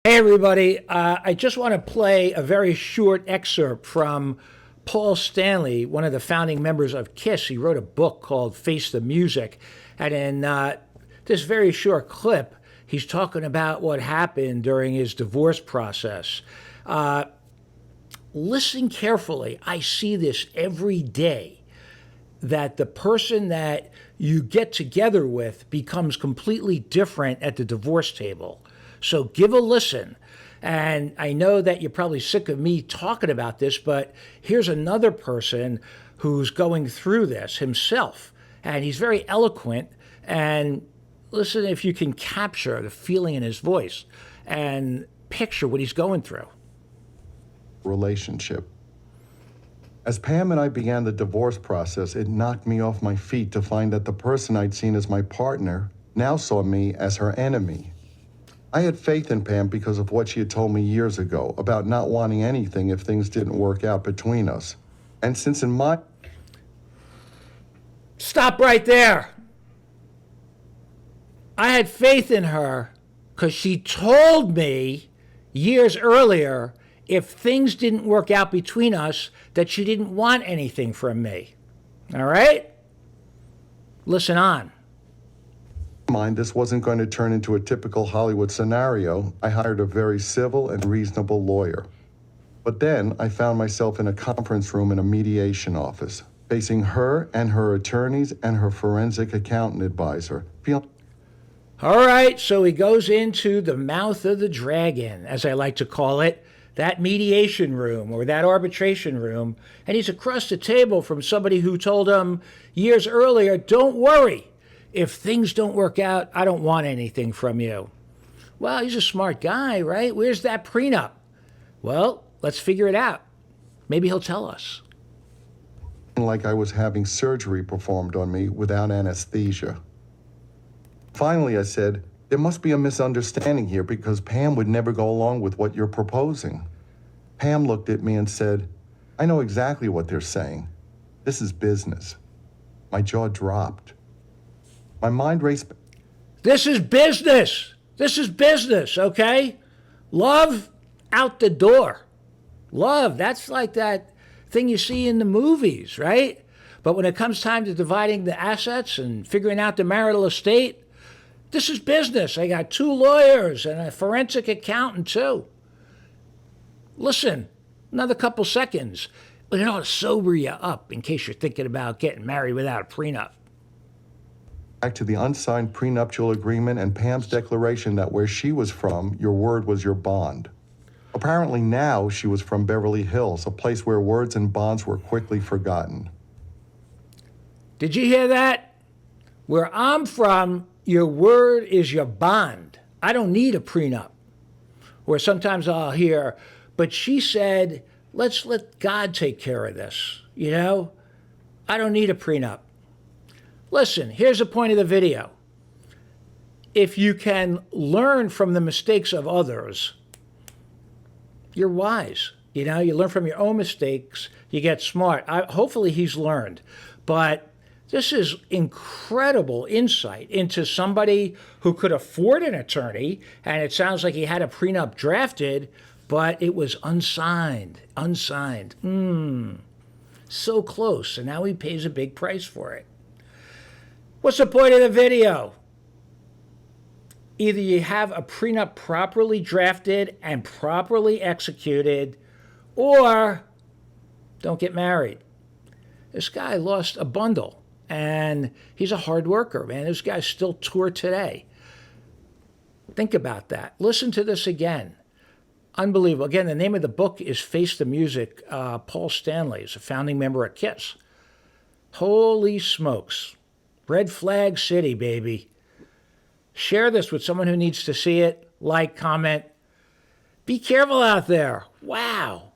Hey, everybody. I just want to play a very short excerpt from Paul Stanley, one of the founding members of KISS. He wrote a book called Face the Music. And in this very short clip, he's talking about what happened during his divorce process. Listen carefully. I see this every day, that the person that you get together with becomes completely different at the divorce table. So give a listen. And I know that you're probably sick of me talking about this, but here's another person who's going through this himself. And he's very eloquent. And listen if you can capture the feeling in his voice and picture what he's going through. Relationship. As Pam and I began the divorce process, it knocked me off my feet to find that the person I'd seen as my partner now saw me as her enemy. I had faith in Pam because of what she had told me years ago about not wanting anything if things didn't work out between us. And since in my... Stop right there. I had faith in her because she told me years earlier if things didn't work out between us that she didn't want anything from me. All right? Listen on. Mind this wasn't going to turn into a typical Hollywood scenario, I hired a very civil and reasonable lawyer. But then I found myself in a conference room in a mediation office, facing her and her attorneys and her forensic accountant advisor. All right, so he goes into the mouth of the dragon, as I like to call it, that mediation room or that arbitration room, and he's across the table from somebody who told him years earlier, don't worry. If things don't work out, I don't want anything from you. Well, he's a smart guy, right? Where's that prenup? Well, let's figure it out. Maybe he'll tell us. Like I was having surgery performed on me without anesthesia. Finally, I said, there must be a misunderstanding here because Pam would never go along with what you're proposing. Pam looked at me and said, I know exactly what they're saying. This is business. My jaw dropped. My mind raced. This is business. This is business, okay? Love, out the door. Love, that's like that thing you see in the movies, right? But when it comes time to dividing the assets and figuring out the marital estate, this is business. I got 2 lawyers and a forensic accountant, too. Listen, another couple seconds. But it ought to sober you up in case you're thinking about getting married without a prenup. Back to the unsigned prenuptial agreement and Pam's declaration that where she was from, your word was your bond. Apparently now she was from Beverly Hills, a place where words and bonds were quickly forgotten. Did you hear that? Where I'm from, your word is your bond. I don't need a prenup. Or sometimes I'll hear, but she said, let's let God take care of this. You know, I don't need a prenup. Listen, here's the point of the video. If you can learn from the mistakes of others, you're wise. You know, you learn from your own mistakes, you get smart. Hopefully he's learned. But this is incredible insight into somebody who could afford an attorney, and it sounds like he had a prenup drafted, but it was unsigned. Unsigned. So close, and now he pays a big price for it. What's the point of the video? Either you have a prenup properly drafted and properly executed, or don't get married. This guy lost a bundle, and he's a hard worker, man. This guy's still tour today. Think about that. Listen to this again. Unbelievable. Again, the name of the book is Face the Music. Paul Stanley is a founding member of KISS. Holy smokes. Red Flag City, baby. Share this with someone who needs to see it. Like, comment. Be careful out there. Wow.